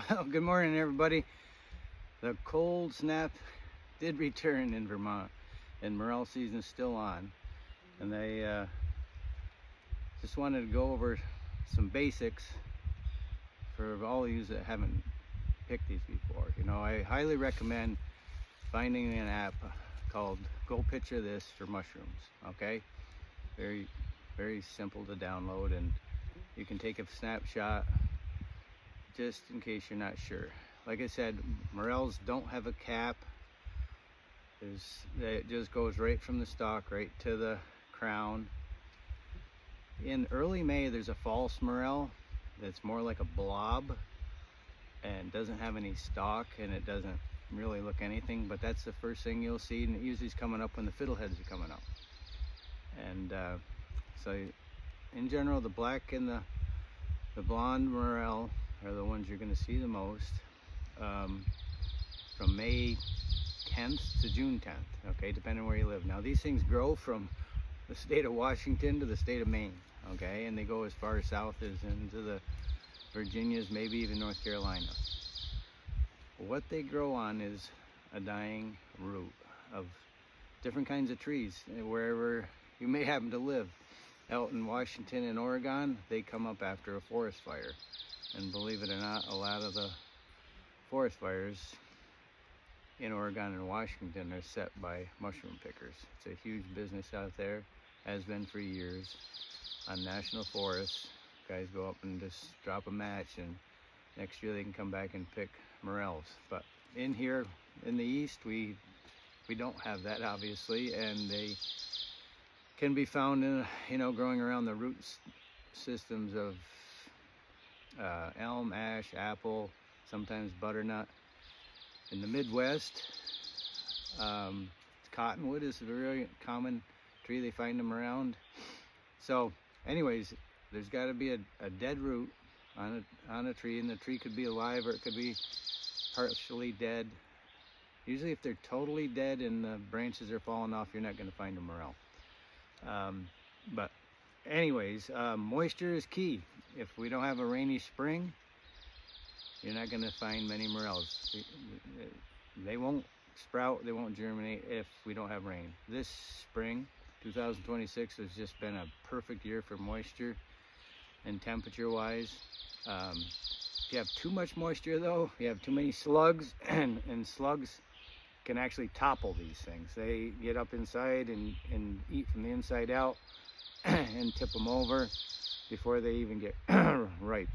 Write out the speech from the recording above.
Well, good morning, everybody. The cold snap did return in Vermont, and morel season is still on. And I just wanted to go over some basics for all of you that haven't picked these before. I highly recommend finding an app called Go Picture This for mushrooms. Okay, very, very simple to download, and you can take a snapshot just in case you're not sure. Like I said, morels don't have a cap. It just goes right from the stalk right to the crown. In early May, there's a false morel that's more like a blob and doesn't have any stalk, and it doesn't really look anything, but that's the first thing you'll see, and it usually is coming up when the fiddleheads are coming up. And so in general, the black and the blonde morel are the ones you're going to see the most from May 10th to June 10th, okay, depending on where you live. Now, these things grow from the state of Washington to the state of Maine, okay, and they go as far south as into the Virginias, maybe even North Carolina. What they grow on is a dying root of different kinds of trees, wherever you may happen to live. Out in Washington and Oregon, they come up after a forest fire. And believe it or not, a lot of the forest fires in Oregon and Washington are set by mushroom pickers. It's a huge business out there, has been for years. On national forests, guys go up and just drop a match, and next year they can come back and pick morels. But in here in the east, we don't have that, obviously, and they can be found in growing around the root systems of elm, ash, apple, sometimes butternut. In the Midwest, cottonwood is a very common tree. They find them around. So anyways, there's got to be a dead root on a tree, and the tree could be alive or it could be partially dead. Usually if they're totally dead and the branches are falling off, you're not going to find a morel. But anyways, moisture is key. If we don't have a rainy spring, you're not going to find many morels. They won't sprout, they won't germinate if we don't have rain. This spring, 2026, has just been a perfect year for moisture and temperature wise. If you have too much moisture though, you have too many slugs, and slugs can actually topple these things. They get up inside and eat from the inside out and tip them over before they even get ripe.